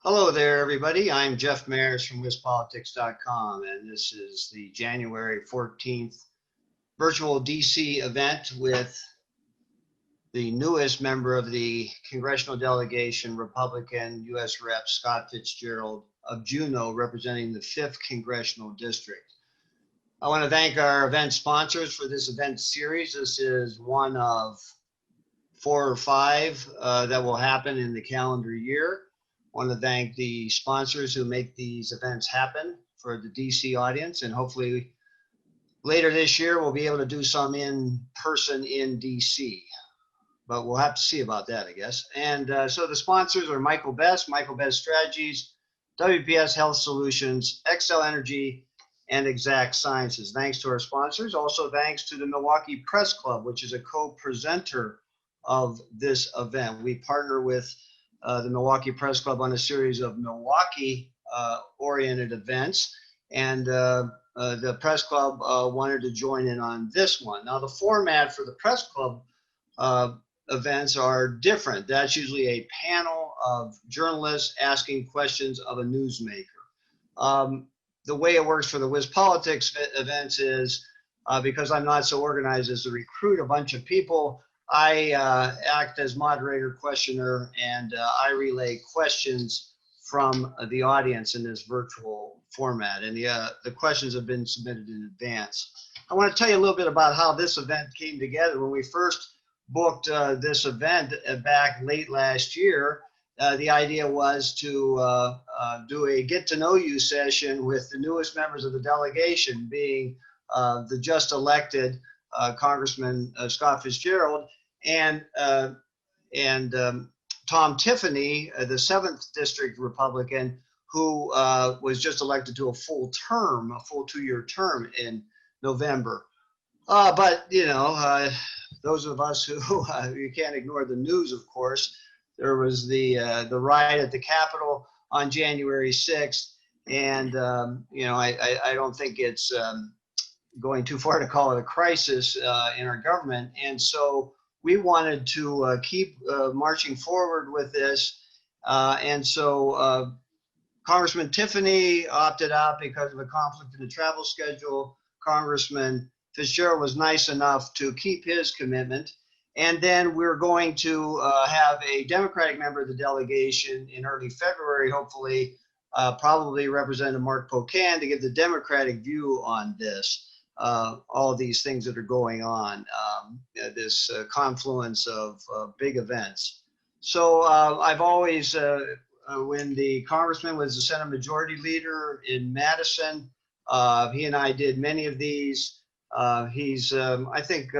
Hello there, everybody. I'm Jeff Mayers from WisPolitics.com, and this is the January 14th virtual DC event with the newest member of the Congressional delegation, Republican U.S. Rep. Scott Fitzgerald of Juneau, representing the 5th Congressional District. I want to thank our event sponsors for this event series. This is one of 4 or 5 that will happen in the calendar year. I want to thank the sponsors who make these events happen for the DC audience, and hopefully later this year we'll be able to do some in person in DC, but we'll have to see about that, I guess. And so the sponsors are Michael Best Strategies, WPS Health Solutions, Excel Energy, and Exact Sciences. Thanks to our sponsors. Also thanks to the Milwaukee Press Club, which is a co-presenter of this event. We partner with the Milwaukee Press Club on a series of Milwaukee oriented events, and the Press Club wanted to join in on this one. Now the format for the Press Club events are different. That's usually a panel of journalists asking questions of a newsmaker. The way it works for the WisPolitics events is because I'm not so organized as to recruit a bunch of people, I act as moderator, questioner, and I relay questions from the audience in this virtual format. And the questions have been submitted in advance. I want to tell you a little bit about how this event came together. When we first booked this event back late last year, the idea was to do a get-to-know-you session with the newest members of the delegation, being the just elected Congressman Scott Fitzgerald and Tom Tiffany, the 7th District Republican, who was just elected to a full 2-year term in November. But, you know, those of us who, you can't ignore the news, of course. There was the riot at the Capitol on January 6th, and, you know, I don't think it's going too far to call it a crisis in our government. And so we wanted to keep marching forward with this. And so Congressman Tiffany opted out because of a conflict in the travel schedule. Congressman Fitzgerald was nice enough to keep his commitment. And then we're going to have a Democratic member of the delegation in early February, hopefully, probably Representative Mark Pocan, to give the Democratic view on this. All these things that are going on, this confluence of big events. So I've always, when the congressman was the Senate Majority Leader in Madison, he and I did many of these. He's, I think,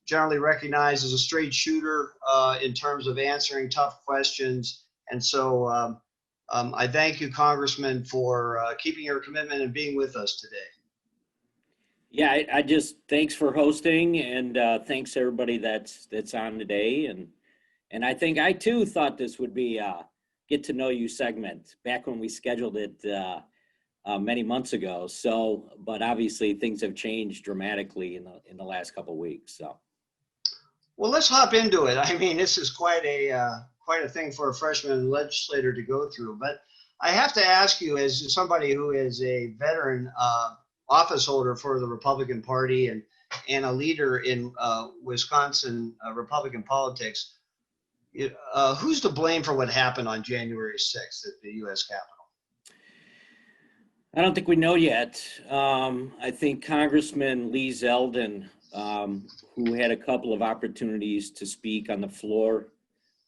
generally recognized as a straight shooter in terms of answering tough questions. And so I thank you, Congressman, for keeping your commitment and being with us today. Yeah, I just thanks for hosting, and thanks everybody that's on today. And I think I too thought this would be a get to know you segment back when we scheduled it many months ago. So, but obviously things have changed dramatically in the last couple of weeks. So, well, let's hop into it. I mean, this is quite a thing for a freshman legislator to go through. But I have to ask you, as somebody who is a veteran office holder for the Republican Party and a leader in Wisconsin Republican politics, who's to blame for what happened on January 6th at the U.S. Capitol? I don't think we know yet. I think Congressman Lee Zeldin, who had a couple of opportunities to speak on the floor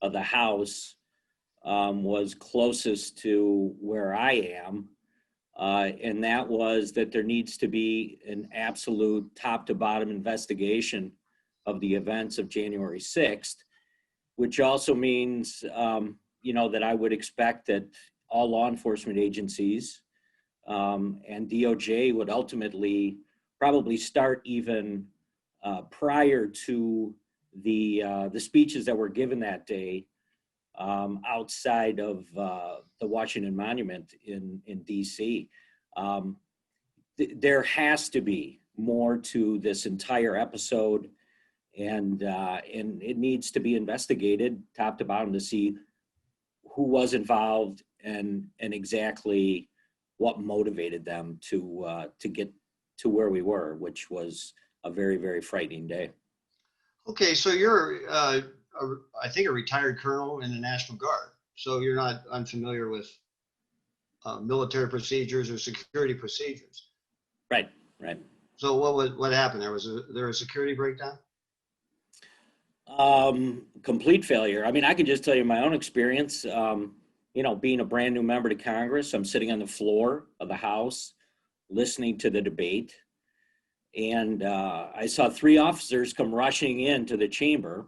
of the House, was closest to where I am. And that was that there needs to be an absolute top to bottom investigation of the events of January 6th, which also means, you know, that I would expect that all law enforcement agencies and DOJ would ultimately probably start even prior to the speeches that were given that day outside of the Washington Monument in DC. There has to be more to this entire episode, and it needs to be investigated top to bottom to see who was involved and exactly what motivated them to get to where we were, which was a very, very frightening day. Okay, so you're, I think, a retired colonel in the National Guard. So you're not unfamiliar with military procedures or security procedures. Right, right. So what happened there? Was there a security breakdown? Complete failure. I mean, I can just tell you my own experience. Being a brand new member to Congress, I'm sitting on the floor of the House, listening to the debate. And I saw 3 officers come rushing into the chamber,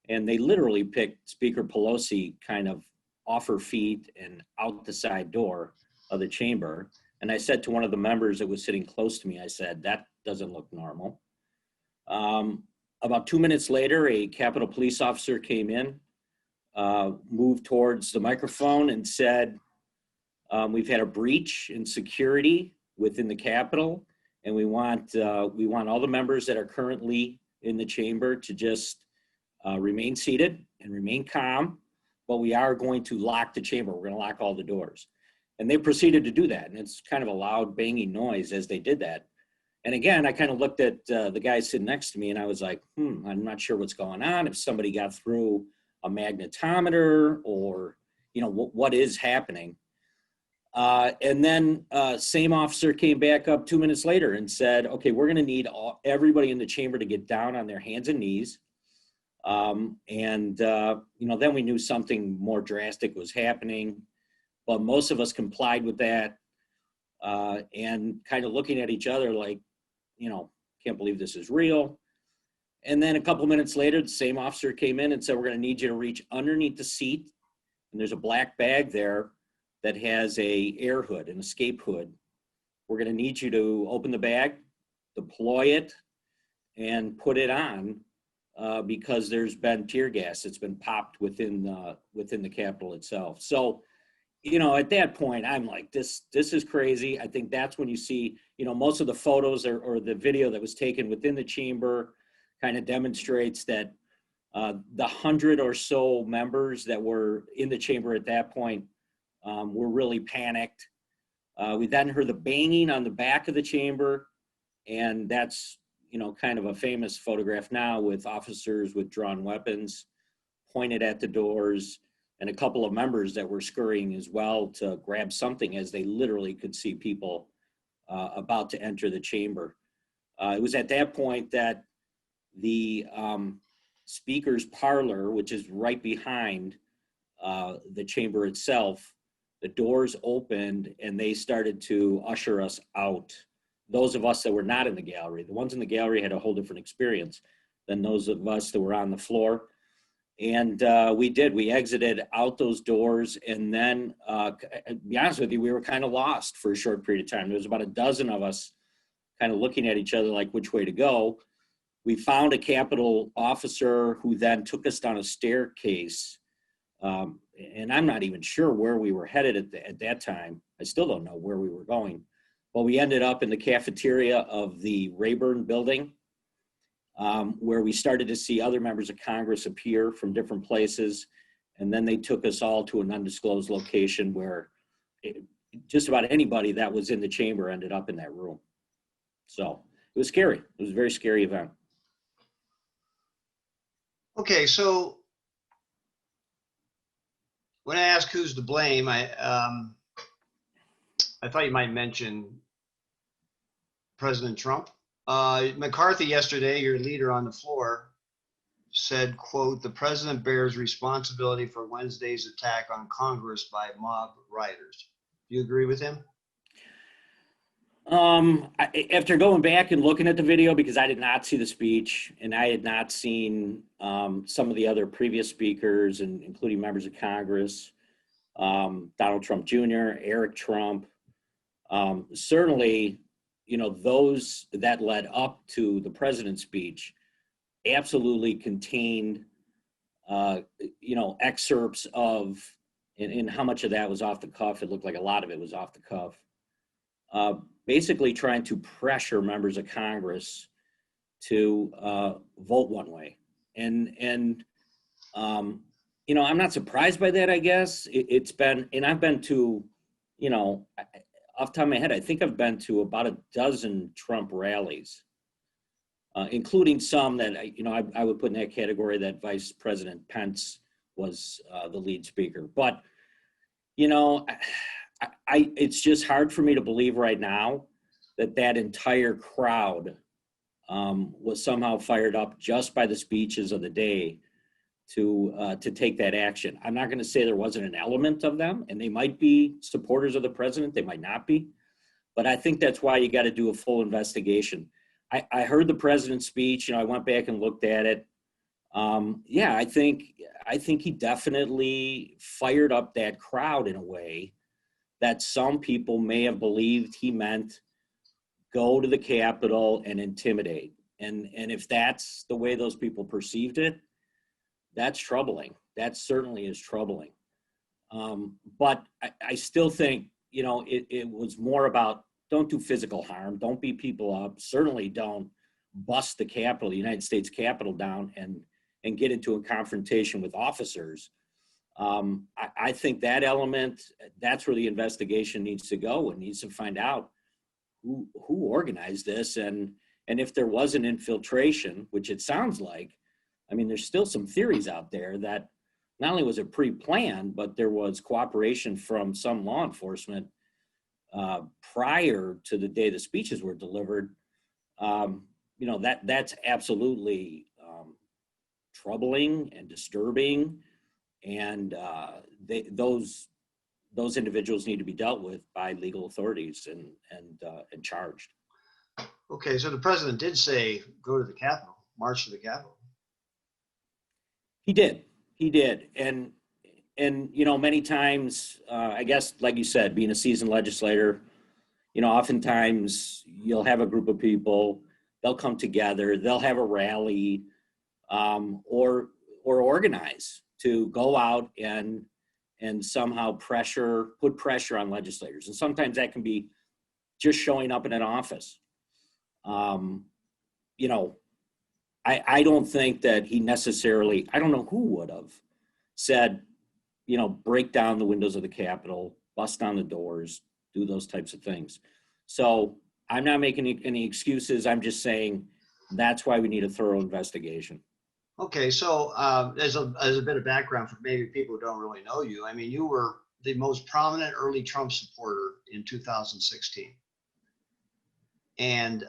and they literally picked Speaker Pelosi kind of off her feet and out the side door of the chamber. And I said to one of the members that was sitting close to me, I said, that doesn't look normal. About 2 minutes later, a Capitol Police officer came in, moved towards the microphone and said, we've had a breach in security within the Capitol, and we want all the members that are currently in the chamber to just remain seated and remain calm, but we are going to lock the chamber. We're going to lock all the doors. And they proceeded to do that, and it's kind of a loud banging noise as they did that. And again, I kind of looked at the guy sitting next to me, and I was like, I'm not sure what's going on. If somebody got through a magnetometer, or what is happening. And then same officer came back up 2 minutes later and said, okay, we're going to need everybody in the chamber to get down on their hands and knees. Then we knew something more drastic was happening, but most of us complied with that, and kind of looking at each other like, can't believe this is real. And then a couple minutes later, the same officer came in and said, we're going to need you to reach underneath the seat, and there's a black bag there that has a air hood, an escape hood. We're going to need you to open the bag, deploy it, and put it on, because there's been tear gas that's been popped within the Capitol itself. So, at that point, I'm like, this is crazy. I think that's when you see, most of the photos or the video that was taken within the chamber kind of demonstrates that the 100 or so members that were in the chamber at that point were really panicked. We then heard the banging on the back of the chamber, and that's, kind of a famous photograph now with officers with drawn weapons pointed at the doors, and a couple of members that were scurrying as well to grab something as they literally could see people about to enter the chamber. It was at that point that the speaker's parlor, which is right behind the chamber itself, the doors opened and they started to usher us out. Those of us that were not in the gallery, the ones in the gallery had a whole different experience than those of us that were on the floor. And we exited out those doors. And then, to be honest with you, we were kind of lost for a short period of time. There was about a dozen of us kind of looking at each other like which way to go. We found a Capitol officer who then took us down a staircase. And I'm not even sure where we were headed at that time. I still don't know where we were going. But we ended up in the cafeteria of the Rayburn building, where we started to see other members of Congress appear from different places. And then they took us all to an undisclosed location where just about anybody that was in the chamber ended up in that room. So it was scary. It was a very scary event. Okay, so when I ask who's to blame, I thought you might mention President Trump. McCarthy yesterday, your leader on the floor, said, quote, "The president bears responsibility for Wednesday's attack on Congress by mob rioters." Do you agree with him? After going back and looking at the video, because I did not see the speech and I had not seen some of the other previous speakers, and including members of Congress, Donald Trump Jr., Eric Trump, certainly, those that led up to the president's speech absolutely contained, excerpts of, and how much of that was off the cuff. It looked like a lot of it was off the cuff. Basically trying to pressure members of Congress to vote one way. And I'm not surprised by that, I guess. It's been, and I've been to, off the top of my head, I think I've been to about a dozen Trump rallies, including some that, I would put in that category that Vice President Pence was the lead speaker. But, it's just hard for me to believe right now that entire crowd was somehow fired up just by the speeches of the day to take that action. I'm not going to say there wasn't an element of them, and they might be supporters of the president. They might not be, but I think that's why you got to do a full investigation. I heard the president's speech. I went back and looked at it. I think he definitely fired up that crowd in a way that some people may have believed he meant go to the Capitol and intimidate. And if that's the way those people perceived it, that's troubling. That certainly is troubling. But I still think, it was more about don't do physical harm, don't beat people up, certainly don't bust the Capitol, the United States Capitol down and get into a confrontation with officers. I think that element, that's where the investigation needs to go and needs to find out who organized this and if there was an infiltration, which it sounds like. I mean, there's still some theories out there that not only was it pre-planned, but there was cooperation from some law enforcement prior to the day the speeches were delivered. That's absolutely troubling and disturbing, and those individuals need to be dealt with by legal authorities and charged. Okay, so the president did say go to the Capitol, march to the Capitol. He did, and many times, I guess, like you said, being a seasoned legislator, oftentimes you'll have a group of people, they'll come together, they'll have a rally, or organize to go out and somehow put pressure on legislators. And sometimes that can be just showing up in an office. I don't think that he necessarily, I don't know who would have said, break down the windows of the Capitol, bust down the doors, do those types of things. So I'm not making any excuses. I'm just saying that's why we need a thorough investigation. Okay, so as a bit of background for maybe people who don't really know you, I mean, you were the most prominent early Trump supporter in 2016. And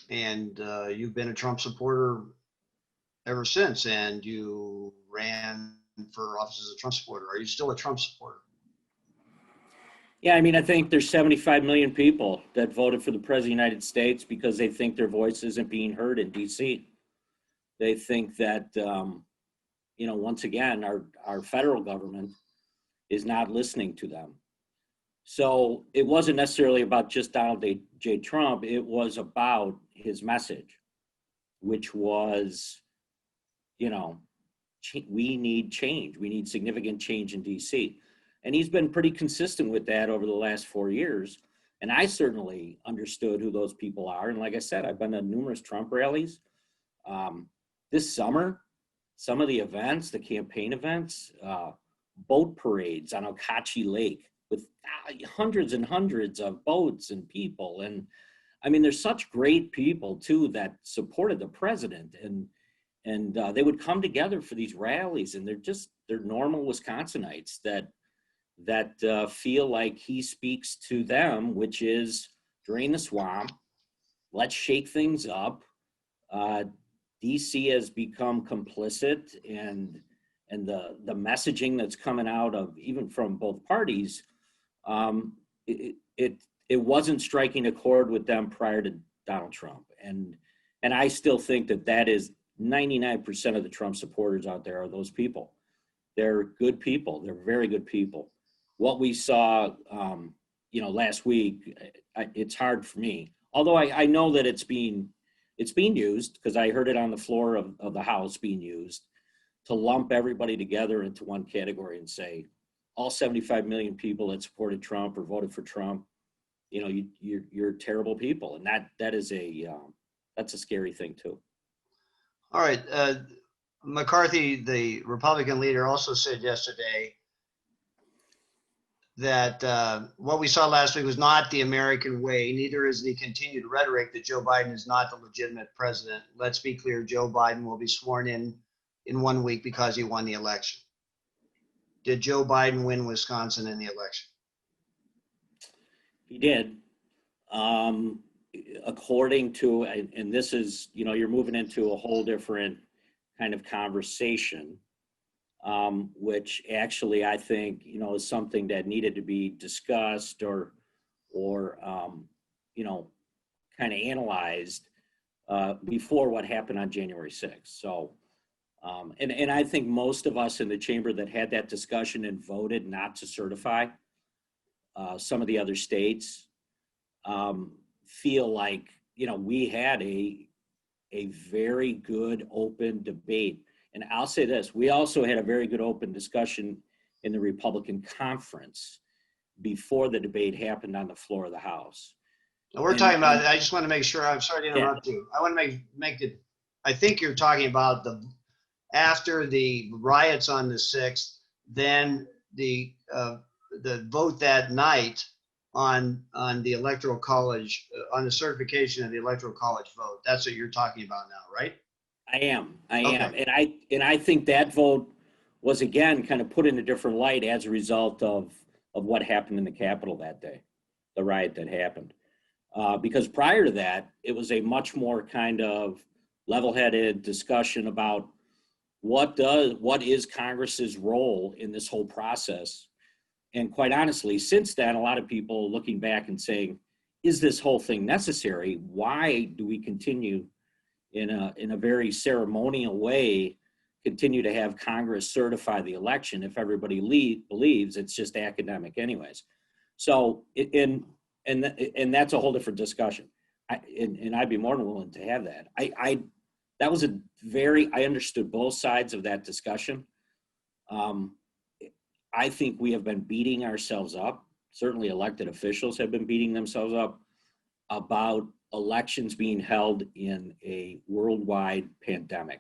you've been a Trump supporter ever since, and you ran for office as a Trump supporter. Are you still a Trump supporter? Yeah, I mean, I think there's 75 million people that voted for the President of the United States because they think their voice isn't being heard in D.C. They think that, once again, our federal government is not listening to them. So it wasn't necessarily about just Donald J. Trump. It was about his message, which was, we need change. We need significant change in D.C. And he's been pretty consistent with that over the last 4 years. And I certainly understood who those people are. And like I said, I've been to numerous Trump rallies. This summer, some of the events, the campaign events, boat parades on Okauchee Lake with hundreds and hundreds of boats and people. And I mean, there's such great people too that supported the president, and they would come together for these rallies, and they're normal Wisconsinites that feel like he speaks to them, which is drain the swamp, let's shake things up. DC has become complicit, and the messaging that's coming out of even from both parties, it wasn't striking a chord with them prior to Donald Trump, and I still think that is 99% of the Trump supporters out there are those people. They're good people. They're very good people. What we saw, last week, it's hard for me. Although I know that it's being used, because I heard it on the floor of the House being used to lump everybody together into one category and say all 75 million people that supported Trump or voted for Trump, you're terrible people, and that's a scary thing too. All right. McCarthy, the Republican leader, also said yesterday that what we saw last week was not the American way. Neither is the continued rhetoric that Joe Biden is not the legitimate president. Let's be clear, Joe Biden will be sworn in 1 week because he won the election. Did Joe Biden win Wisconsin in the election? He did. According to, and this is, you're moving into a whole different kind of conversation, which actually I think, is something that needed to be discussed or kind of analyzed before what happened on January 6th. So, and I think most of us in the chamber that had that discussion and voted not to certify some of the other states feel like, we had a very good open debate. And I'll say this, we also had a very good open discussion in the Republican conference before the debate happened on the floor of the House. Now we're talking about, I just want to make sure, I'm sorry to interrupt you. I want to make it, I think you're talking about after the riots on the 6th, then the vote that night on the Electoral College, on the certification of the Electoral College vote. That's what you're talking about now, right? I am. Okay. And I think that vote was, again, kind of put in a different light as a result of what happened in the Capitol that day, the riot that happened. Because prior to that, it was a much more kind of level-headed discussion about what is Congress's role in this whole process. And quite honestly, since then, a lot of people looking back and saying, is this whole thing necessary? Why do we continue in a very ceremonial way, continue to have Congress certify the election if everybody believes it's just academic anyways? So, and that's a whole different discussion. And I'd be more than willing to have that. That was I understood both sides of that discussion. I think we have been beating ourselves up. Certainly elected officials have been beating themselves up about elections being held in a worldwide pandemic.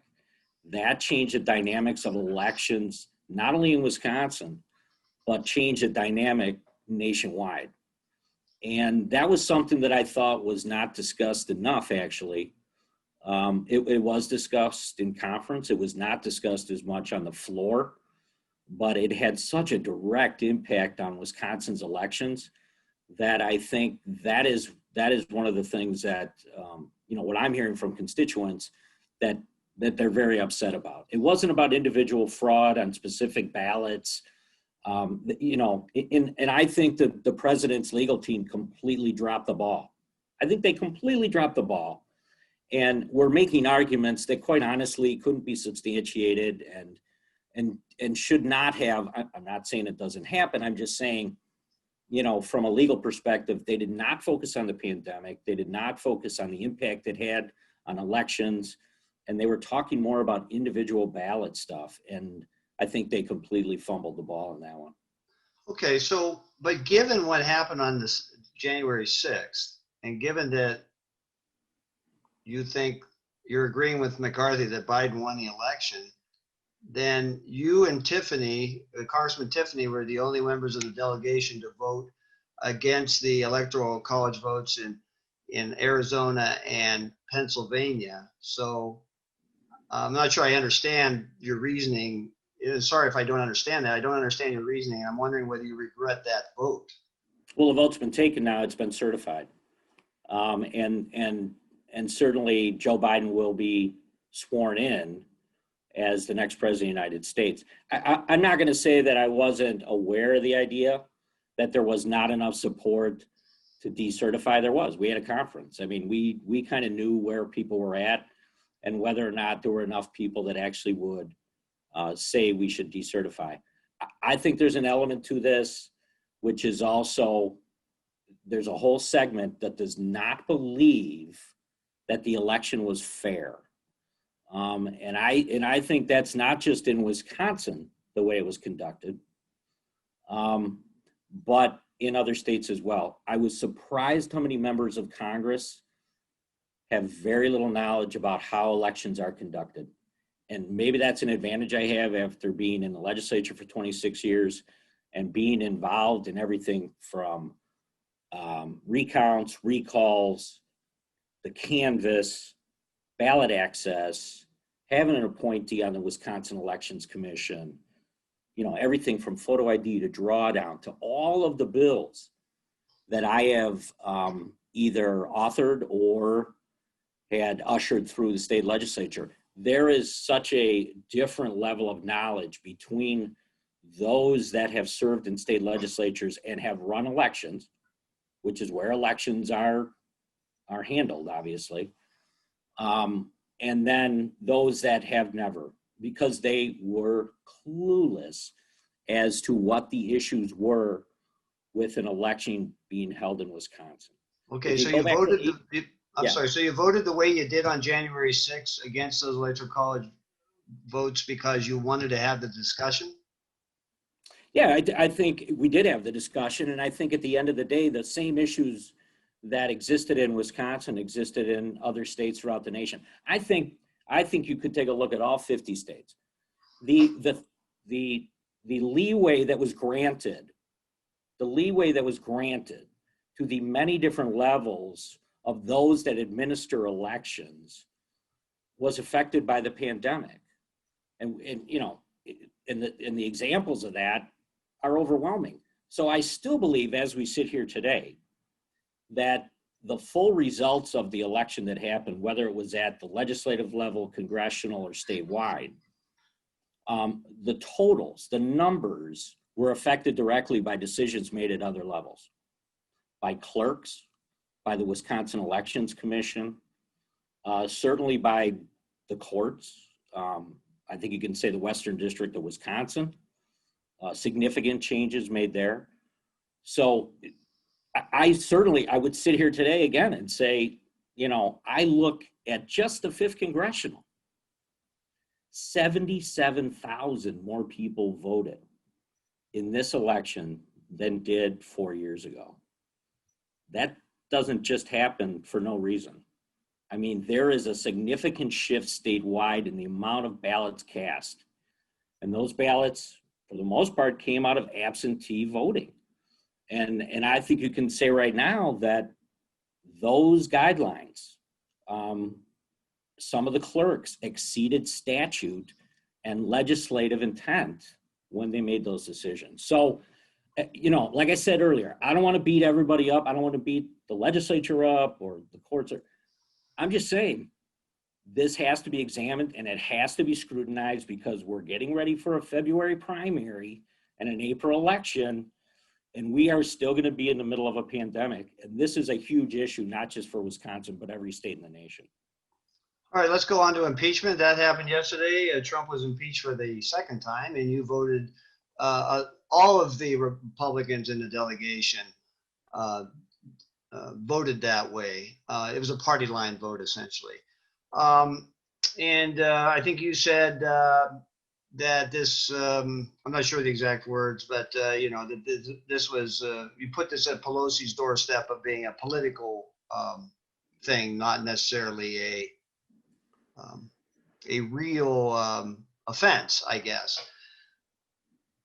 That changed the dynamics of elections, not only in Wisconsin, but changed the dynamic nationwide. And that was something that I thought was not discussed enough, actually. It was discussed in conference. It was not discussed as much on the floor, but it had such a direct impact on Wisconsin's elections that I think that is one of the things that, what I'm hearing from constituents that they're very upset about. It wasn't about individual fraud on specific ballots. And I think that the president's legal team completely dropped the ball. I think they completely dropped the ball. And we're making arguments that quite honestly couldn't be substantiated and should not have. I'm not saying it doesn't happen. I'm just saying, from a legal perspective, they did not focus on the pandemic. They did not focus on the impact it had on elections. And they were talking more about individual ballot stuff. And I think they completely fumbled the ball on that one. Okay, so, but given what happened on this January 6th, and given that you think you're agreeing with McCarthy that Biden won the election, then you and Tiffany, Congressman Tiffany, were the only members of the delegation to vote against the Electoral College votes in Arizona and Pennsylvania. So I'm not sure I understand your reasoning. Sorry if I don't understand that. I don't understand your reasoning. I'm wondering whether you regret that vote. Well, the vote's been taken now. It's been certified. And certainly Joe Biden will be sworn in as the next president of the United States. I'm not going to say that I wasn't aware of the idea that there was not enough support to decertify. There was. We had a conference. I mean, we kind of knew where people were at and whether or not there were enough people that actually would say we should decertify. I think there's an element to this, which is also, there's a whole segment that does not believe that the election was fair. And I think that's not just in Wisconsin, the way it was conducted, but in other states as well. I was surprised how many members of Congress have very little knowledge about how elections are conducted. and maybe that's an advantage I have after being in the legislature for 26 years and being involved in everything from recounts, recalls, the canvass, ballot access, having an appointee on the Wisconsin Elections Commission, everything from photo ID to drawdown to all of the bills that I have either authored or had ushered through the state legislature. There is such a different level of knowledge between those that have served in state legislatures and have run elections, which is where elections are handled, obviously, and then those that have never, because they were clueless as to what the issues were with an election being held in Wisconsin. Okay, so you voted, so you voted the way you did on January 6th against those electoral college votes because you wanted to have the discussion? Yeah, I think we did have the discussion, and I think at the end of the day, the same issues that existed in Wisconsin existed in other states throughout the nation. I think you could take a look at all 50 states. The leeway that was granted, to the many different levels of those that administer elections was affected by the pandemic. And the examples of that are overwhelming. So I still believe, as we sit here today, that the full results of the election that happened, whether it was at the legislative level, congressional, or statewide, the totals, the numbers were affected directly by decisions made at other levels, by clerks, by the Wisconsin Elections Commission, certainly by the courts. I think you can say the Western District of Wisconsin, significant changes made there. So I would sit here today again and say, I look at just the 5th Congressional, 77,000 more people voted in this election than did 4 years ago. That doesn't just happen for no reason. I mean, there is a significant shift statewide in the amount of ballots cast. And those ballots, for the most part, came out of absentee voting. And I think you can say right now that those guidelines, some of the clerks exceeded statute and legislative intent when they made those decisions. So, like I said earlier, I don't want to beat everybody up. I don't want to beat the legislature up or the courts. I'm just saying this has to be examined and it has to be scrutinized because we're getting ready for a February primary and an April election. And we are still going to be in the middle of a pandemic. And this is a huge issue, not just for Wisconsin, but every state in the nation. All right, let's go on to impeachment. That happened yesterday. Trump was impeached for the second time, and you voted, all of the Republicans in the delegation voted that way. It was a party line vote, essentially. I think you said that this, I'm not sure the exact words, but that this was, you put this at Pelosi's doorstep of being a political thing, not necessarily a real offense, I guess.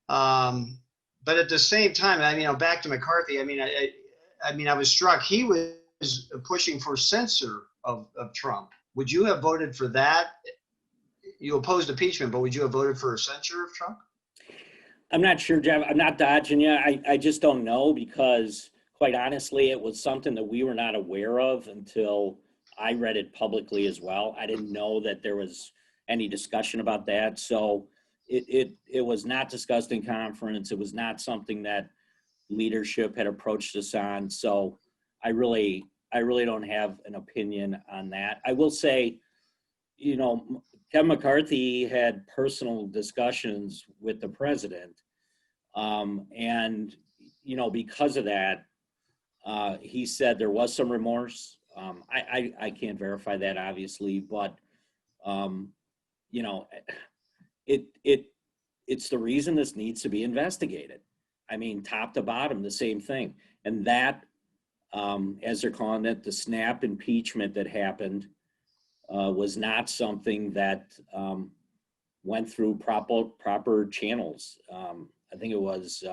But at the same time, back to McCarthy, I was struck. He was pushing for censure of Trump. Would you have voted for that? You opposed impeachment, but would you have voted for a censure of Trump? I'm not sure, Jeff. I'm not dodging you. I just don't know because, quite honestly, it was something that we were not aware of until I read it publicly as well. I didn't know that there was any discussion about that. So it was not discussed in conference. It was not something that leadership had approached us on. So I really don't have an opinion on that. I will say, Kevin McCarthy had personal discussions with the president. Because of that, he said there was some remorse. I can't verify that, obviously, but, it's the reason this needs to be investigated. Top to bottom, the same thing. And that, as they're calling it, the snap impeachment that happened, was not something that went through proper channels. I think it was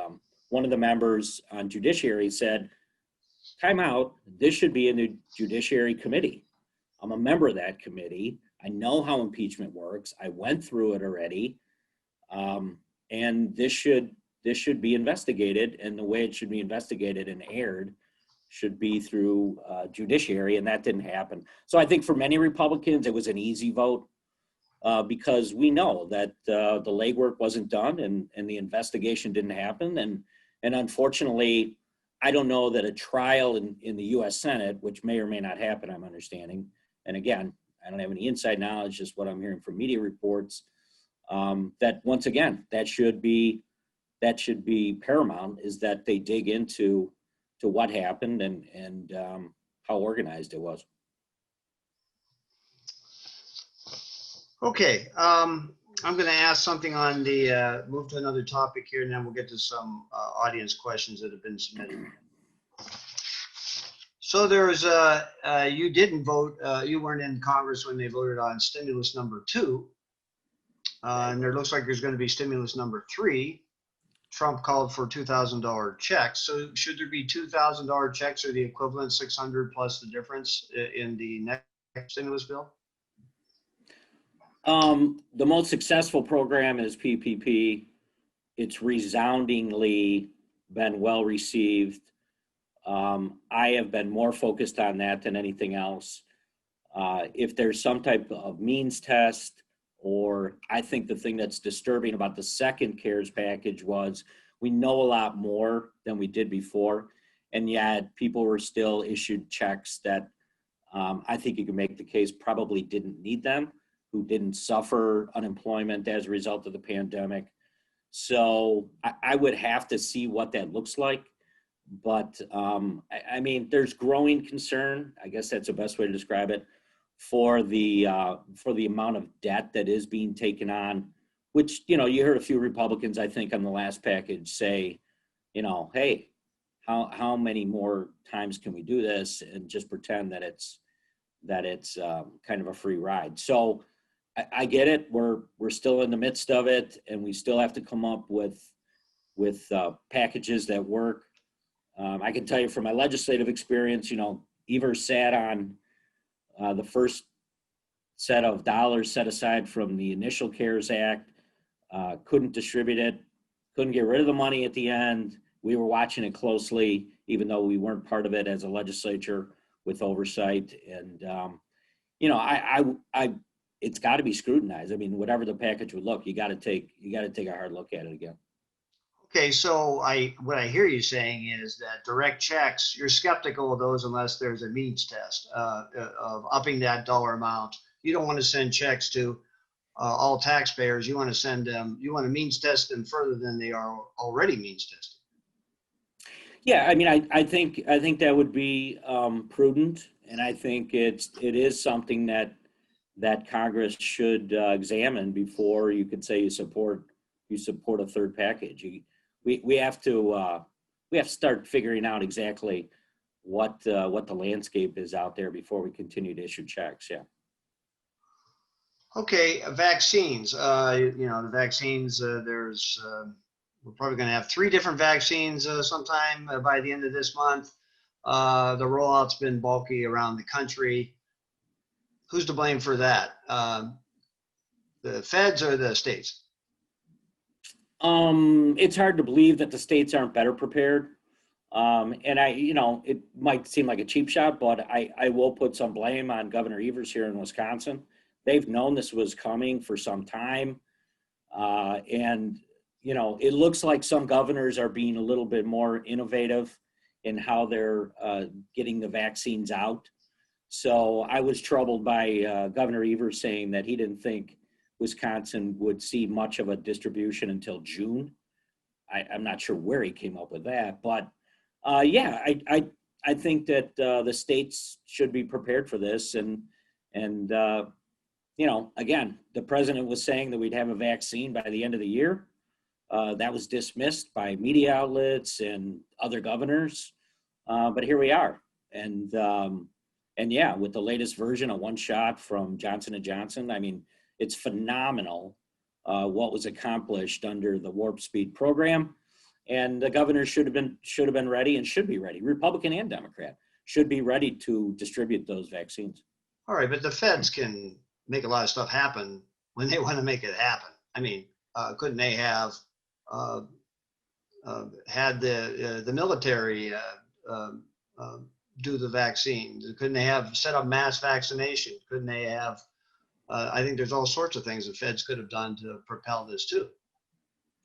one of the members on Judiciary said, time out, this should be in the Judiciary Committee. I'm a member of that committee. I know how impeachment works. I went through it already. And this should be investigated, and the way it should be investigated and aired should be through Judiciary, and that didn't happen. So I think for many Republicans, it was an easy vote because we know that the legwork wasn't done and the investigation didn't happen. And unfortunately, I don't know that a trial in the U.S. Senate, which may or may not happen, I'm understanding, and again, I don't have any inside knowledge, just what I'm hearing from media reports, that once again, that should be paramount, is that they dig into what happened and how organized it was. Okay, I'm going to ask something on the, move to another topic here, and then we'll get to some audience questions that have been submitted. So there's, you didn't vote, you weren't in Congress when they voted on stimulus number 2. And there looks like there's going to be stimulus number 3. Trump called for $2,000 checks. So should there be $2,000 checks or the equivalent 600 plus the difference in the next stimulus bill? The most successful program is PPP. It's resoundingly been well received. I have been more focused on that than anything else. If there's some type of means test, or I think the thing that's disturbing about the second CARES package was we know a lot more than we did before, and yet people were still issued checks that I think you can make the case probably didn't need them, who didn't suffer unemployment as a result of the pandemic. So I would have to see what that looks like. But I mean, there's growing concern, I guess that's the best way to describe it, for the amount of debt that is being taken on, which, you know, you heard a few Republicans, I think, on the last package say, you know, hey, how many more times can we do this and just pretend that it's kind of a free ride? So I get it. We're still in the midst of it, and we still have to come up with packages that work. I can tell you from my legislative experience, you know, Evers sat on the first set of dollars set aside from the initial CARES Act, couldn't distribute it, couldn't get rid of the money at the end. We were watching it closely, even though we weren't part of it as a legislature with oversight. And, you know, it's got to be scrutinized. I mean, whatever the package would look, you got to take a hard look at it again. Okay, so what I hear you saying is that direct checks, you're skeptical of those unless there's a means test of upping that dollar amount. You don't want to send checks to all taxpayers. You want to send them, you want to means test them further than they are already means tested. Yeah, I mean, I think that would be prudent, and I think it is something that Congress should examine before you could say you support a third package. We have to start figuring out exactly what the landscape is out there before we continue to issue checks. Yeah. Okay, vaccines. You know, the vaccines. There's we're probably going to have 3 different vaccines sometime by the end of this month. The rollout's been bulky around the country. Who's to blame for that? The feds or the states? It's hard to believe that the states aren't better prepared. And you know, it might seem like a cheap shot, but I will put some blame on Governor Evers here in Wisconsin. They've known this was coming for some time. And, you know, it looks like some governors are being a little bit more innovative in how they're getting the vaccines out. So I was troubled by Governor Evers saying that he didn't think Wisconsin would see much of a distribution until June. I'm not sure where he came up with that, but yeah, I think that the states should be prepared for this. And you know, again, the president was saying that we'd have a vaccine by the end of the year. That was dismissed by media outlets and other governors, but here we are. And yeah, with the latest version, a one shot from Johnson & Johnson, I mean, it's phenomenal what was accomplished under the Warp Speed program. And the governor should have been ready and should be ready. Republican and Democrat should be ready to distribute those vaccines. All right, but the feds can make a lot of stuff happen when they want to make it happen. I mean, couldn't they have had the military do the vaccine? Couldn't they have set up mass vaccination? Couldn't they have? I think there's all sorts of things the feds could have done to propel this too.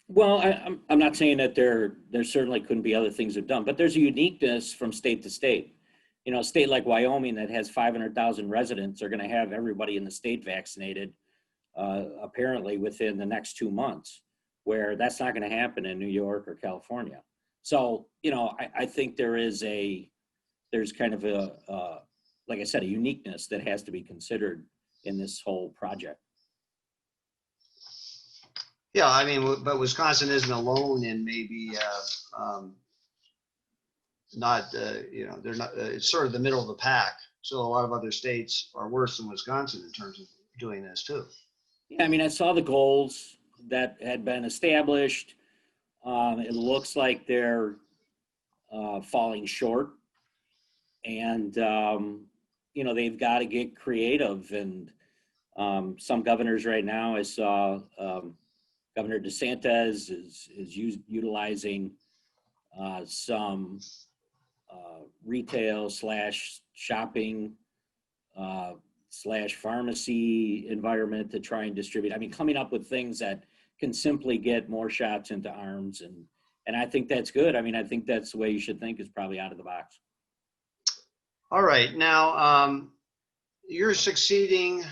Well, I'm not saying that there certainly couldn't be other things they've done, but there's a uniqueness from state to state. You know, a state like Wyoming that has 500,000 residents are going to have everybody in the state vaccinated, apparently within the next 2 months, where that's not going to happen in New York or California. So, you know, I think there's kind of like I said, a uniqueness that has to be considered in this whole project. Yeah, I mean, but Wisconsin isn't alone in maybe not, you know, they're not, it's sort of the middle of the pack. So a lot of other states are worse than Wisconsin in terms of doing this too. Yeah, I mean, I saw the goals that had been established. It looks like they're falling short. And, you know, they've got to get creative. And some governors right now, I saw Governor DeSantis is utilizing some retail / shopping / pharmacy environment to try and distribute. I mean, coming up with things that can simply get more shots into arms. And I think that's good. I mean, I think that's the way you should think, is probably out of the box. All right. Now, you're succeeding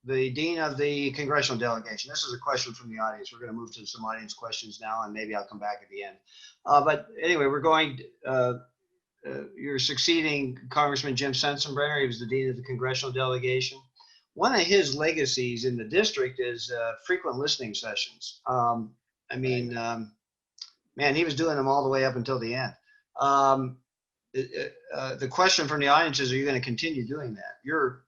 the dean of the congressional delegation. This is a question from the audience. We're going to move to some audience questions now, and maybe I'll come back at the end. But anyway, you're succeeding Congressman Jim Sensenbrenner. He was the dean of the congressional delegation. One of his legacies in the district is frequent listening sessions. I mean, man, he was doing them all the way up until the end. The question from the audience is, are you going to continue doing that? You're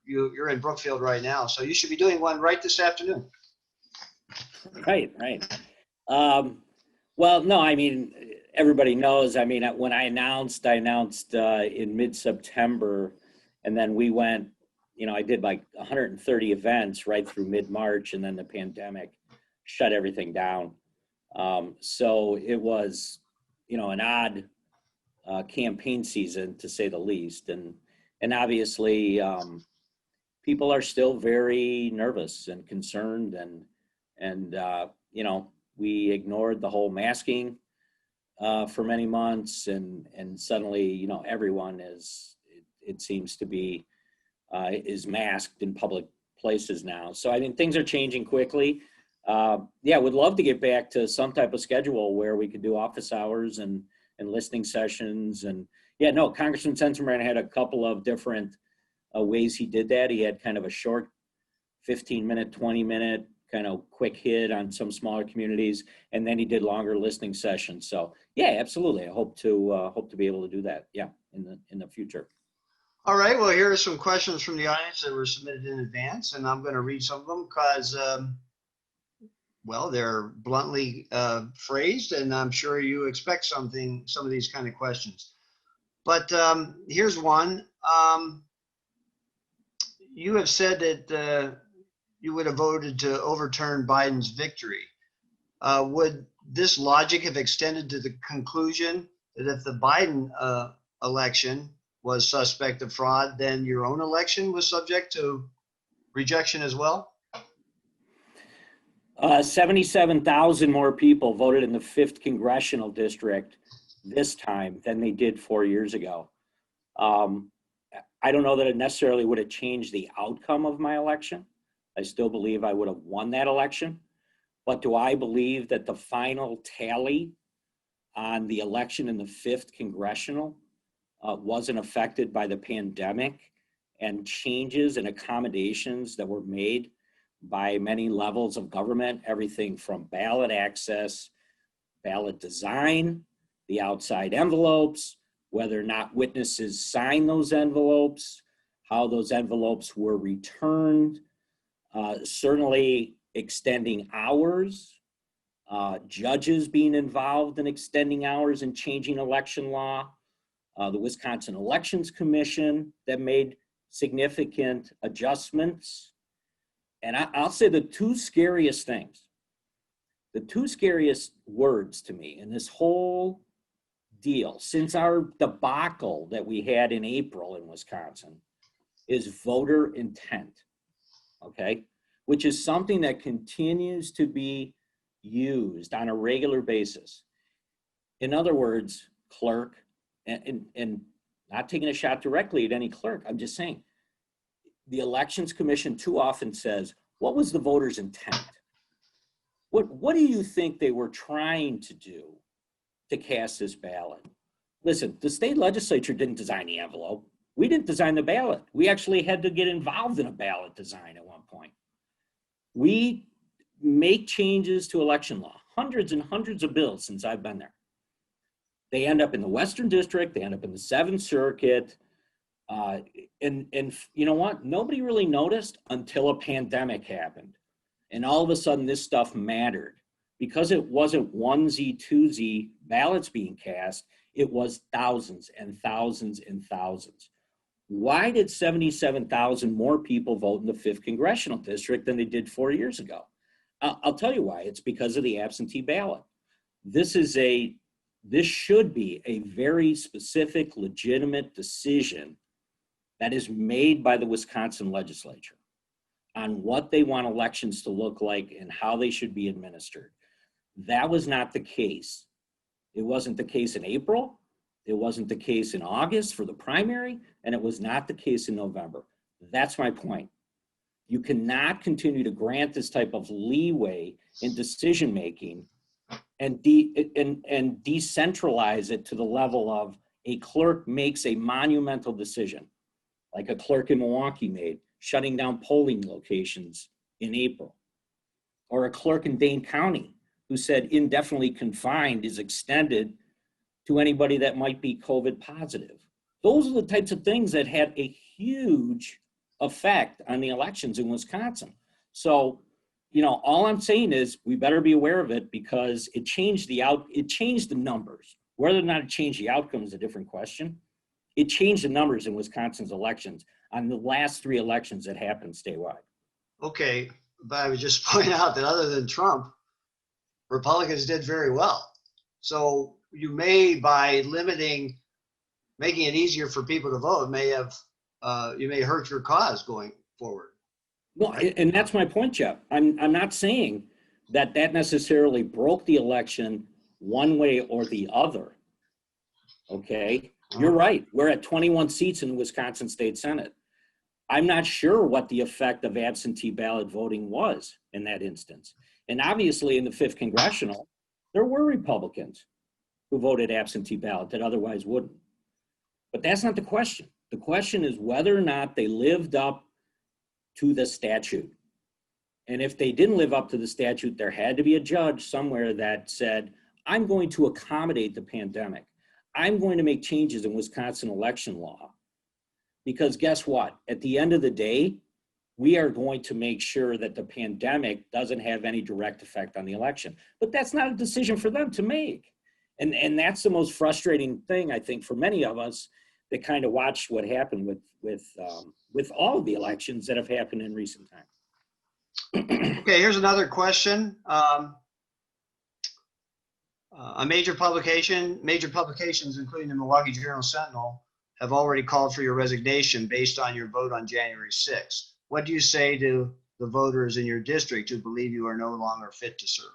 in Brookfield right now, so you should be doing one right this afternoon. Right. Well, no, I mean, everybody knows. I mean, when I announced in mid-September, and then we went, you know, I did like 130 events right through mid-March, and then the pandemic shut everything down. So it was, you know, an odd campaign season, to say the least. And obviously, people are still very nervous and concerned, and you know, we ignored the whole masking for many months, and suddenly, you know, everyone it seems to be is masked in public places now. So I mean, things are changing quickly. Yeah, would love to get back to some type of schedule where we could do office hours and listening sessions. And yeah, no, Congressman Sensenbrenner had a couple of different ways he did that. He had kind of a short 15-minute, 20-minute kind of quick hit on some smaller communities, and then he did longer listening sessions. So yeah, absolutely. I hope to be able to do that. Yeah, in the future. All right. Well, here are some questions from the audience that were submitted in advance, and I'm going to read some of them because, well, they're bluntly phrased, and I'm sure you expect some of these kind of questions. But here's one. You have said that you would have voted to overturn Biden's victory. Would this logic have extended to the conclusion that if the Biden election was suspect of fraud, then your own election was subject to rejection as well? 77,000 more people voted in the 5th Congressional District this time than they did 4 years ago. I don't know that it necessarily would have changed the outcome of my election. I still believe I would have won that election. But do I believe that the final tally on the election in the 5th Congressional wasn't affected by the pandemic and changes and accommodations that were made by many levels of government, everything from ballot access, ballot design, the outside envelopes, whether or not witnesses sign those envelopes, how those envelopes were returned. Certainly extending hours, judges being involved in extending hours and changing election law, the Wisconsin Elections Commission that made significant adjustments. And I'll say the two scariest things, the two scariest words to me in this whole deal since our debacle that we had in April in Wisconsin is voter intent, okay? Which is something that continues to be used on a regular basis. In other words, clerk, and not taking a shot directly at any clerk, I'm just saying, the Elections Commission too often says, what was the voter's intent? What do you think they were trying to do to cast this ballot? Listen, the state legislature didn't design the envelope. We didn't design the ballot. We actually had to get involved in a ballot design at one point. We make changes to election law, hundreds and hundreds of bills since I've been there. They end up in the Western District, they end up in the Seventh Circuit, and you know what? Nobody really noticed until a pandemic happened. And all of a sudden this stuff mattered. Because it wasn't onesie, twosie ballots being cast, it was thousands and thousands and thousands. Why did 77,000 more people vote in the 5th Congressional District than they did 4 years ago? I'll tell you why. It's because of the absentee ballot. This should be a very specific, legitimate decision that is made by the Wisconsin legislature on what they want elections to look like and how they should be administered. That was not the case. It wasn't the case in April. It wasn't the case in August for the primary, and it was not the case in November. That's my point. You cannot continue to grant this type of leeway in decision-making and decentralize it to the level of a clerk makes a monumental decision, like a clerk in Milwaukee made, shutting down polling locations in April, or a clerk in Dane County who said indefinitely confined is extended to anybody that might be COVID positive. Those are the types of things that had a huge effect on the elections in Wisconsin. So, you know, all I'm saying is we better be aware of it because it changed the numbers. Whether or not it changed the outcome is a different question. It changed the numbers in Wisconsin's elections on the last 3 elections that happened statewide. Okay, but I would just point out that other than Trump, Republicans did very well. So you may, by making it easier for people to vote, you may hurt your cause going forward. Well, right? And that's my point, Jeff. I'm not saying that necessarily broke the election one way or the other. Okay, you're right. We're at 21 seats in the Wisconsin State Senate. I'm not sure what the effect of absentee ballot voting was in that instance. And obviously in the 5th Congressional, there were Republicans who voted absentee ballot that otherwise wouldn't. But that's not the question. The question is whether or not they lived up to the statute. And if they didn't live up to the statute, there had to be a judge somewhere that said, I'm going to accommodate the pandemic. I'm going to make changes in Wisconsin election law. Because guess what? At the end of the day, we are going to make sure that the pandemic doesn't have any direct effect on the election. But that's not a decision for them to make. And that's the most frustrating thing, I think, for many of us that kind of watched what happened with all of the elections that have happened in recent times. Okay, here's another question. Major publications, including the Milwaukee Sentinel, have already called for your resignation based on your vote on January 6th. What do you say to the voters in your district who believe you are no longer fit to serve?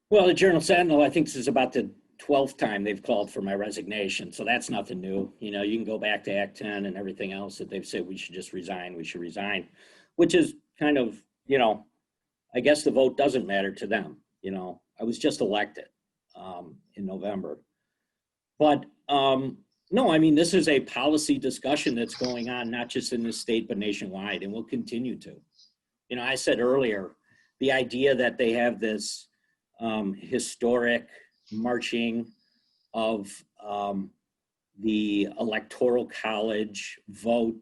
Well, the Sentinel, I think this is about the 12th time they've called for my resignation. So that's nothing new. You know, you can go back to Act 10 and everything else that they've said we should just resign, which is kind of, you know, I guess the vote doesn't matter to them. You know, I was just elected in November. But no, I mean, this is a policy discussion that's going on, not just in this state, but nationwide, and will continue to. You know, I said earlier, the idea that they have this historic marching of the Electoral College vote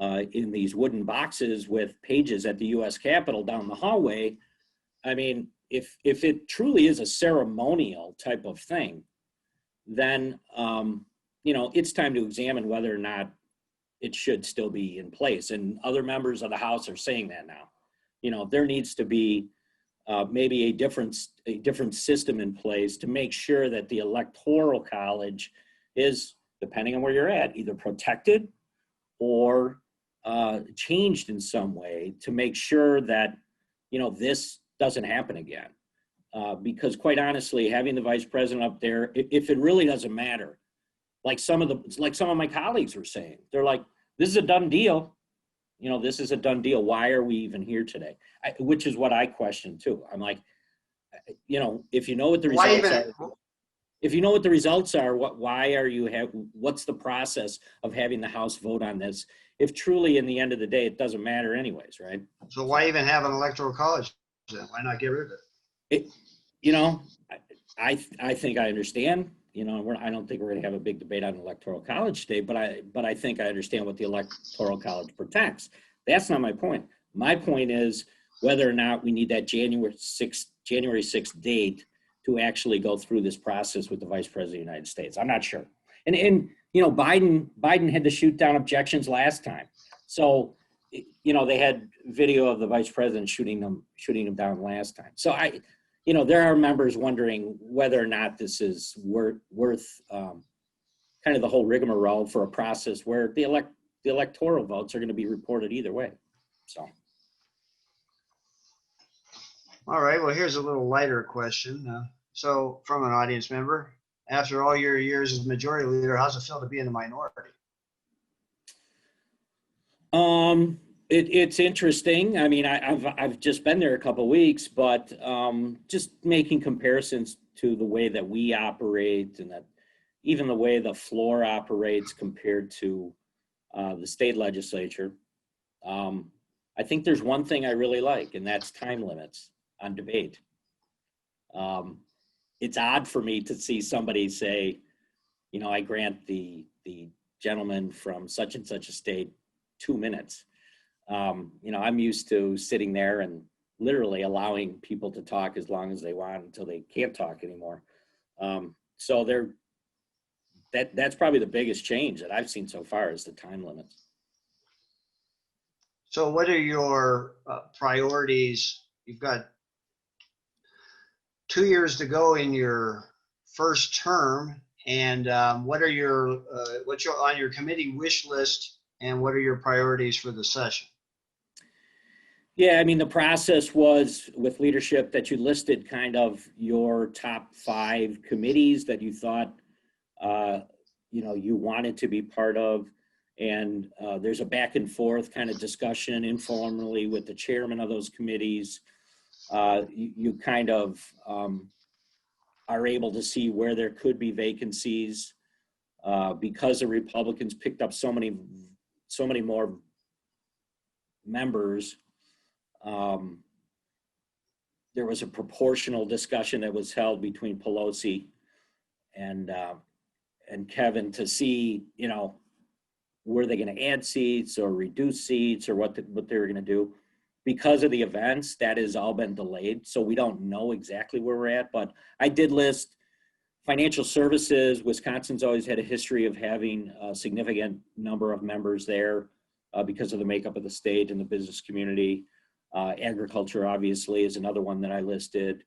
in these wooden boxes with pages at the U.S. Capitol down the hallway. I mean, if it truly is a ceremonial type of thing, then, you know, it's time to examine whether or not it should still be in place. And other members of the House are saying that now. You know, there needs to be maybe a different system in place to make sure that the Electoral College is, depending on where you're at, either protected or changed in some way to make sure that, you know, this doesn't happen again. Because quite honestly, having the vice president up there, if it really doesn't matter, like some of my colleagues were saying, they're like, this is a done deal. You know, this is a done deal. Why are we even here today? Which is what I question too. I'm like, you know, if you know what the results are, if you know what the results are, why are you what's the process of having the House vote on this? If truly in the end of the day, it doesn't matter anyways, right? So why even have an electoral college then? Why not get rid of it? You know, I think I understand. You know, I don't think we're going to have a big debate on electoral college today, but I think I understand what the electoral college protects. That's not my point. My point is whether or not we need that January 6th date to actually go through this process with the vice president of the United States. I'm not sure. And you know, Biden had to shoot down objections last time. So, you know, they had video of the vice president shooting them down last time. So you know, there are members wondering whether or not this is worth kind of the whole rigmarole for a process where the electoral votes are going to be reported either way. So. All right, well, here's a little lighter question. So from an audience member, after all your years as majority leader, how's it feel to be in the minority? It's interesting. I mean, I've just been there a couple of weeks, but just making comparisons to the way that we operate and that even the way the floor operates compared to the state legislature. I think there's one thing I really like, and that's time limits on debate. It's odd for me to see somebody say, you know, I grant the gentleman from such and such a state 2 minutes. You know, I'm used to sitting there and literally allowing people to talk as long as they want until they can't talk anymore. So that's probably the biggest change that I've seen so far is the time limits. So what are your priorities? You've got 2 years to go in your first term, and what's on your committee wish list, and what are your priorities for the session? Yeah, I mean, the process was with leadership that you listed kind of your top 5 committees that you thought, you know, you wanted to be part of. And there's a back and forth kind of discussion informally with the chairman of those committees. You kind of are able to see where there could be vacancies because the Republicans picked up so many more members. There was a proportional discussion that was held between Pelosi and Kevin to see, you know, were they going to add seats or reduce seats or what they were going to do. Because of the events, that has all been delayed, so we don't know exactly where we're at. But I did list financial services. Wisconsin's always had a history of having a significant number of members there because of the makeup of the state and the business community. Agriculture, obviously, is another one that I listed.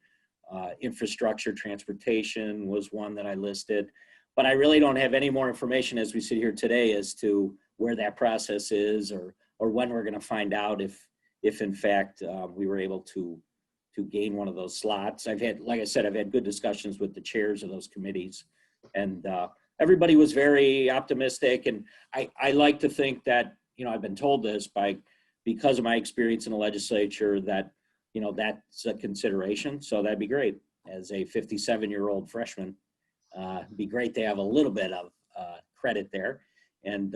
Infrastructure, transportation was one that I listed. But I really don't have any more information as we sit here today as to where that process is or when we're going to find out if in fact we were able to gain one of those slots. I've had, like I said, I've had good discussions with the chairs of those committees, and everybody was very optimistic. And I like to think that, you know, I've been told this because of my experience in the legislature that, you know, that's a consideration. So that'd be great. As a 57-year-old freshman, it'd be great to have a little bit of credit there, and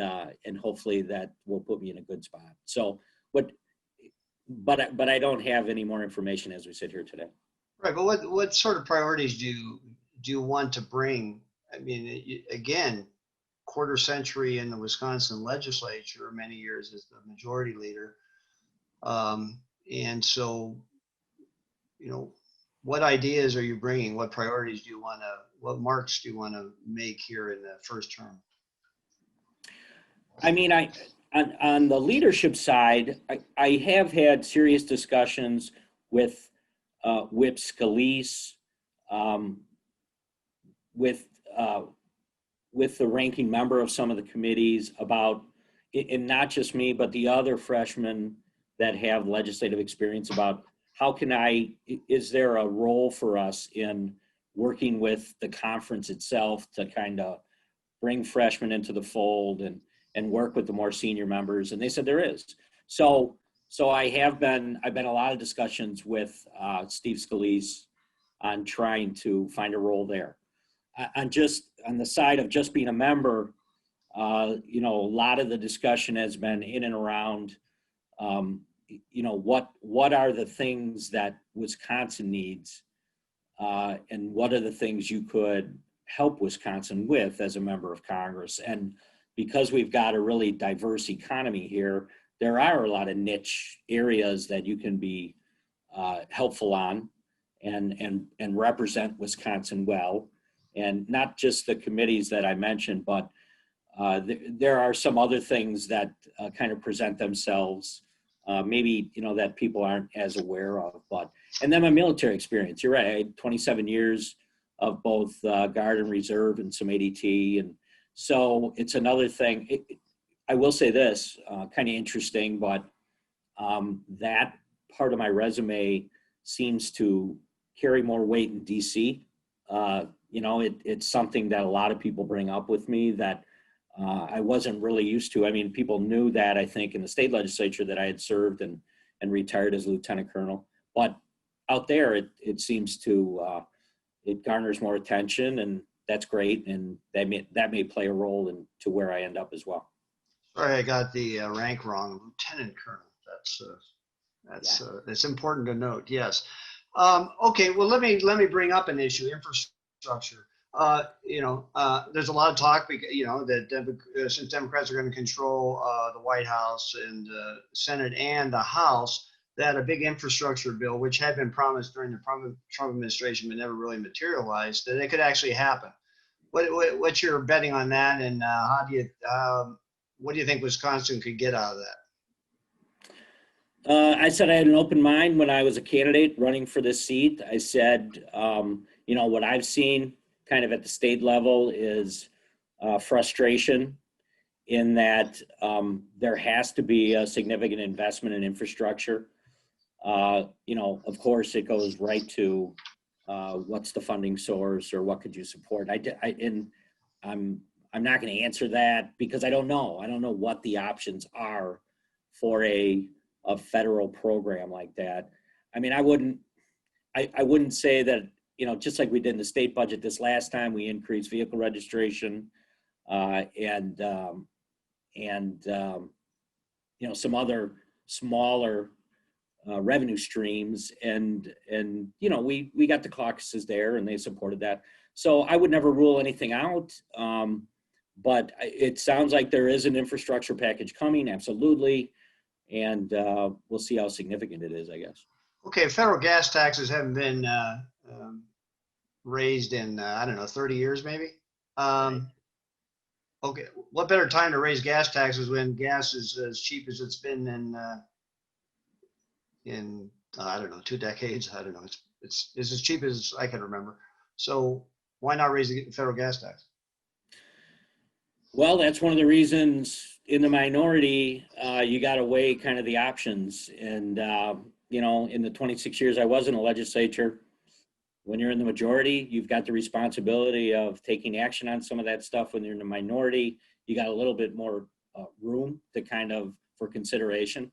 hopefully that will put me in a good spot. So but I don't have any more information as we sit here today. Right, but what sort of priorities do you want to bring? I mean, again, quarter century in the Wisconsin legislature, many years as the majority leader. And so, you know, what ideas are you bringing? What priorities do you want to, what marks do you want to make here in the first term? I mean, on the leadership side, I have had serious discussions with Whip Scalise, with the ranking member of some of the committees about, and not just me, but the other freshmen that have legislative experience, about how can is there a role for us in working with the conference itself to kind of bring freshmen into the fold and work with the more senior members? And they said there is. So I've been a lot of discussions with Steve Scalise on trying to find a role there. On the side of just being a member, you know, a lot of the discussion has been in and around, you know, what are the things that Wisconsin needs, and what are the things you could help Wisconsin with as a member of Congress. And because we've got a really diverse economy here, there are a lot of niche areas that you can be helpful on and represent Wisconsin well. And not just the committees that I mentioned, but there are some other things that kind of present themselves, maybe, you know, that people aren't as aware of. And then my military experience, you're right, I had 27 years of both Guard and Reserve and some ADT. And so it's another thing. I will say this, kind of interesting, but that part of my resume seems to carry more weight in DC. You know, it's something that a lot of people bring up with me that I wasn't really used to. I mean, people knew that, I think, in the state legislature that I had served and retired as lieutenant colonel. But out there, it seems to, it garners more attention, and that's great. And that may play a role to where I end up as well. Sorry, I got the rank wrong, lieutenant colonel. That's important to note. Yes. Okay. Well, let me bring up an issue: infrastructure. You know, there's a lot of talk, you know, that since Democrats are going to control the White House and Senate and the House, that a big infrastructure bill, which had been promised during the Trump administration but never really materialized, that it could actually happen. What's your betting on that, and what do you think Wisconsin could get out of that? I said I had an open mind when I was a candidate running for this seat. I said, you know, what I've seen kind of at the state level is frustration in that there has to be a significant investment in infrastructure. You know, of course, it goes right to what's the funding source or what could you support. I'm not going to answer that because I don't know. I don't know what the options are for a federal program like that. I mean, I wouldn't say that, you know, just like we did in the state budget this last time, we increased vehicle registration and you know, some other smaller revenue streams, and you know, we got the caucuses there and they supported that. So I would never rule anything out, but it sounds like there is an infrastructure package coming, absolutely, and we'll see how significant it is, I guess. Okay, federal gas taxes haven't been raised in I don't know, 30 years maybe. Okay, what better time to raise gas taxes when gas is as cheap as it's been in I don't know, 2 decades. I don't know. It's as cheap as I can remember. So why not raise the federal gas tax? Well, that's one of the reasons in the minority, you got to weigh kind of the options. And, you know, in the 26 years I was in the legislature, when you're in the majority, you've got the responsibility of taking action on some of that stuff. When you're in the minority, you got a little bit more room to kind of for consideration.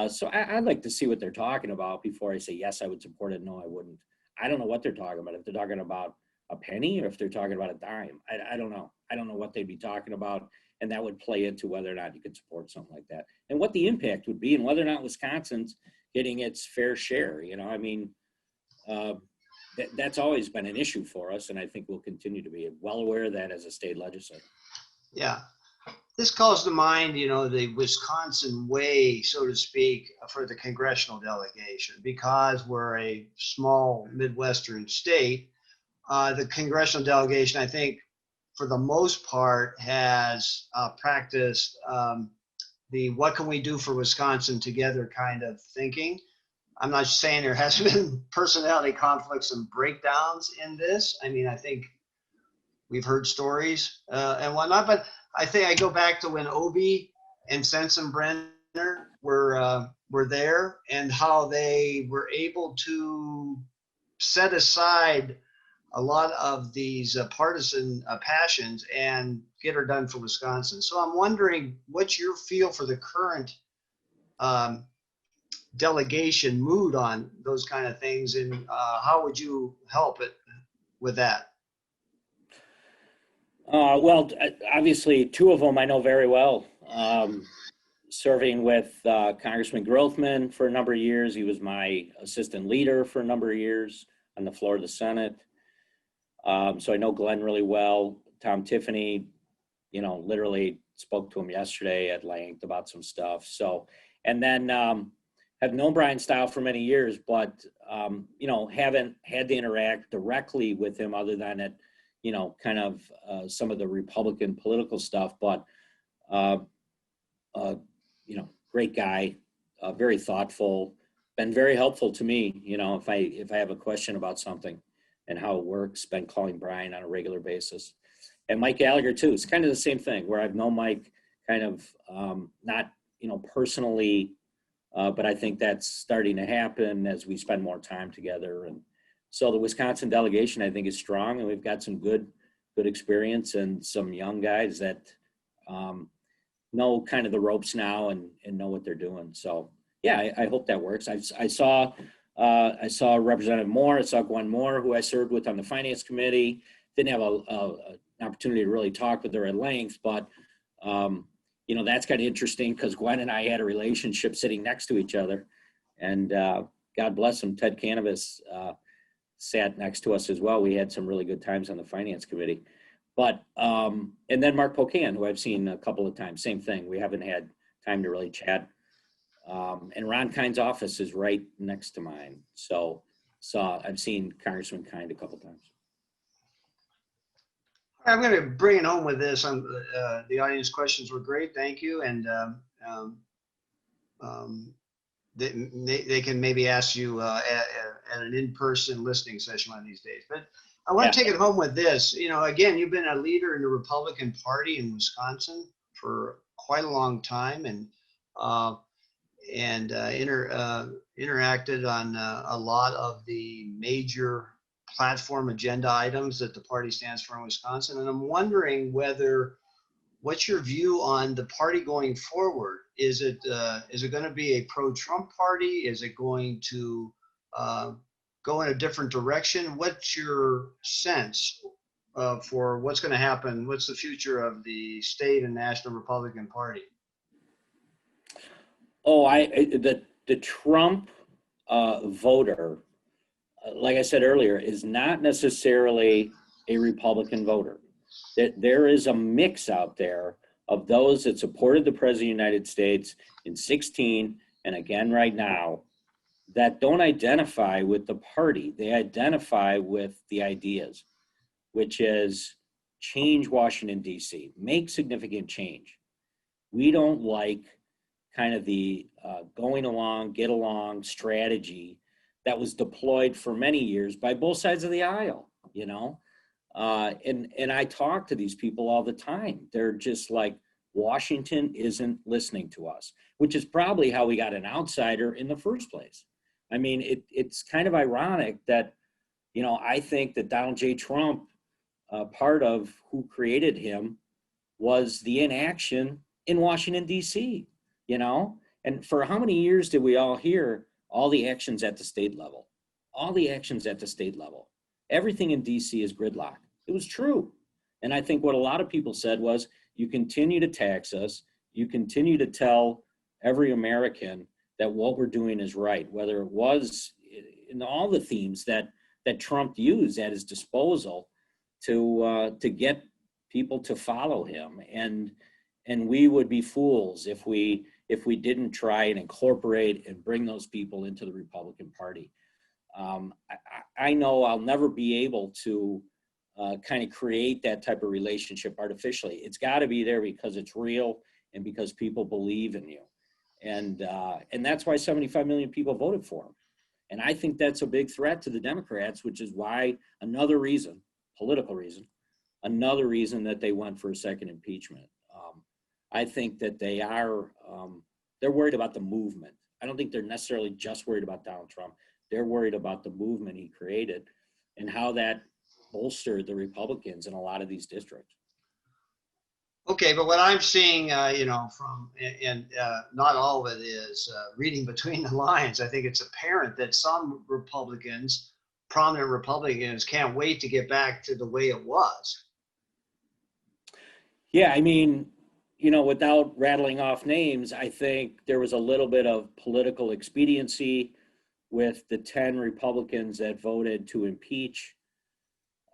So I'd like to see what they're talking about before I say, yes, I would support it. No, I wouldn't. I don't know what they're talking about. If they're talking about a penny or if they're talking about a dime, I don't know. I don't know what they'd be talking about. And that would play into whether or not you could support something like that and what the impact would be and whether or not Wisconsin's getting its fair share. You know, I mean, that's always been an issue for us. And I think we'll continue to be well aware of that as a state legislature. Yeah. This calls to mind, the Wisconsin way, so to speak, for the congressional delegation. Because we're a small Midwestern state, the congressional delegation, I think, for the most part, has practiced the what can we do for Wisconsin together kind of thinking. I'm not saying there hasn't been personality conflicts and breakdowns in this. I mean, I think we've heard stories and whatnot, but I think I go back to when Obie and Sensenbrenner were there, and how they were able to set aside a lot of these partisan passions and get her done for Wisconsin. So I'm wondering, what's your feel for the current um, delegation mood on those kind of things, and how would you help it with that? Well, obviously, two of them I know very well. Serving with Congressman Grothman for a number of years. He was my assistant leader for a number of years on the floor of the Senate. So I know Glenn really well. Tom Tiffany, literally spoke to him yesterday at length about some stuff. So, and then have known Brian Stile for many years, but, haven't had to interact directly with him other than at, kind of some of the Republican political stuff. But, great guy, very thoughtful, been very helpful to me, if I have a question about something and how it works, been calling Brian on a regular basis. And Mike Gallagher too. It's kind of the same thing, where I've known Mike kind of not, personally, but I think that's starting to happen as we spend more time together. And so the Wisconsin delegation, I think, is strong, and we've got some good experience and some young guys that know kind of the ropes now and know what they're doing. So yeah, I hope that works. I saw Representative Moore. I saw Gwen Moore, who I served with on the Finance Committee. Didn't have an opportunity to really talk with her at length, but that's kind of interesting because Gwen and I had a relationship sitting next to each other, and God bless him, Ted Canavas sat next to us as well. We had some really good times on the Finance Committee. But, and then Mark Pocan, who I've seen a couple of times, same thing. We haven't had time to really chat. And Ron Kind's office is right next to mine. So I've seen Congressman Kind a couple of times. I'm going to bring it home with this. The audience questions were great. Thank you. And they can maybe ask you at an in-person listening session one of these days. But I want to take it home with this. Again, you've been a leader in the Republican Party in Wisconsin for quite a long time, and interacted on a lot of the major platform agenda items that the party stands for in Wisconsin. And I'm wondering what's your view on the party going forward? Is it going to be a pro-Trump party? Is it going to go in a different direction? What's your sense for what's going to happen? What's the future of the state and national Republican Party? Oh, the Trump voter, like I said earlier, is not necessarily a Republican voter. There is a mix out there of those that supported the President of the United States in 2016 and again right now, that don't identify with the party. They identify with the ideas, which is change Washington, D.C., make significant change. We don't like kind of the going along, get along strategy that was deployed for many years by both sides of the aisle, and I talk to these people all the time. They're just like, Washington isn't listening to us, which is probably how we got an outsider in the first place. I mean, it's kind of ironic that, I think that Donald J. Trump, part of who created him was the inaction in Washington, D.C., And for how many years did we all hear all the actions at the state level? All the actions at the state level. Everything in D.C. is gridlock. It was true. And I think what a lot of people said was, you continue to tax us. You continue to tell every American that what we're doing is right, whether it was in all the themes that Trump used at his disposal to get people to follow him, and we would be fools if we didn't try and incorporate and bring those people into the Republican Party. I know I'll never be able to kind of create that type of relationship artificially. It's got to be there because it's real and because people believe in you. And that's why 75 million people voted for him. And I think that's a big threat to the Democrats, which is why another reason, political reason, another reason that they went for a second impeachment. I think that they're worried about the movement. I don't think they're necessarily just worried about Donald Trump. They're worried about the movement he created and how that bolstered the Republicans in a lot of these districts. Okay, but what I'm seeing, from, and not all of it is reading between the lines. I think it's apparent that some Republicans, prominent Republicans, can't wait to get back to the way it was. Yeah, I mean, without rattling off names, I think there was a little bit of political expediency with the 10 Republicans that voted to impeach.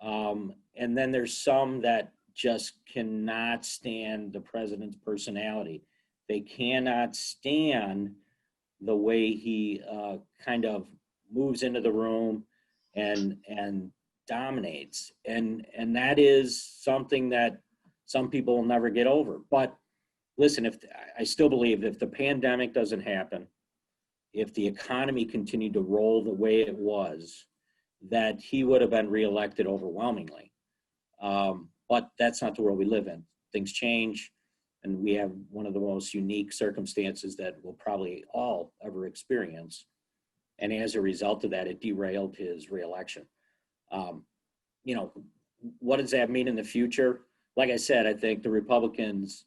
And then there's some that just cannot stand the president's personality. They cannot stand the way he kind of moves into the room and dominates. And that is something that some people will never get over. But listen, I still believe that if the pandemic doesn't happen, if the economy continued to roll the way it was, that he would have been reelected overwhelmingly. But that's not the world we live in. Things change, and we have one of the most unique circumstances that we'll probably all ever experience. And as a result of that, it derailed his reelection. What does that mean in the future? Like I said, I think the Republicans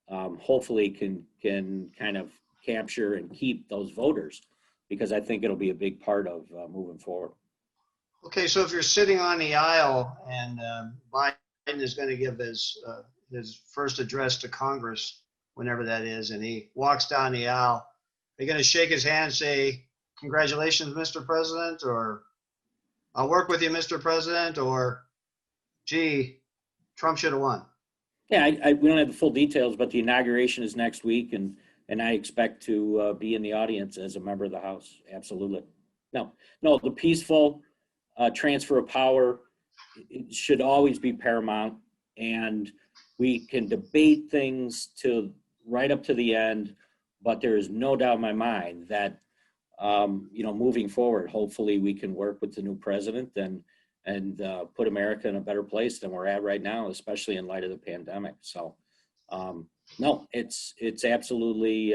hopefully can kind of capture and keep those voters, because I think it'll be a big part of moving forward. Okay, so if you're sitting on the aisle and Biden is going to give his first address to Congress, whenever that is, and he walks down the aisle, are you going to shake his hand and say, "Congratulations, Mr. President," or "I'll work with you, Mr. President," or "Gee, Trump should have won"? Yeah, we don't have the full details, but the inauguration is next week, and I expect to be in the audience as a member of the House. Absolutely. No, the peaceful transfer of power, it should always be paramount, and we can debate things to right up to the end, but there is no doubt in my mind that moving forward, hopefully we can work with the new president and put America in a better place than we're at right now, especially in light of the pandemic. So no, it's absolutely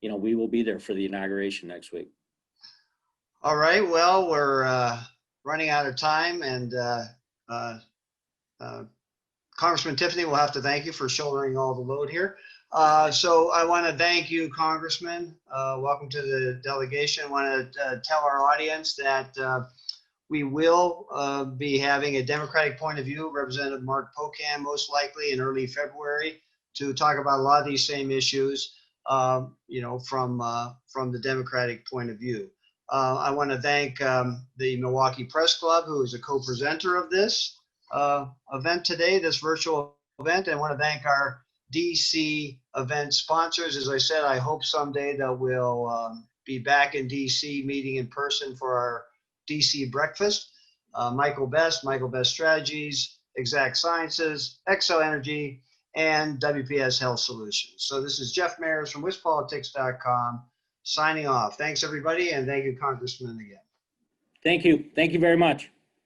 we will be there for the inauguration next week. All right, well, we're running out of time, and Congressman Tiffany will have to thank you for shouldering all the load here. So I want to thank you, Congressman. Welcome to the delegation. I want to tell our audience that we will be having a Democratic point of view, Representative Mark Pocan, most likely in early February, to talk about a lot of these same issues, from the Democratic point of view. I want to thank the Milwaukee Press Club, who is a co-presenter of this event today, this virtual event. And I want to thank our DC event sponsors. As I said, I hope someday that we'll be back in DC meeting in person for our DC breakfast. Michael Best Strategies, Exact Sciences, Exo Energy, and WPS Health Solutions. So this is Jeff Mayers from WisPolitics.com signing off. Thanks, everybody, and thank you, Congressman, again. Thank you very much.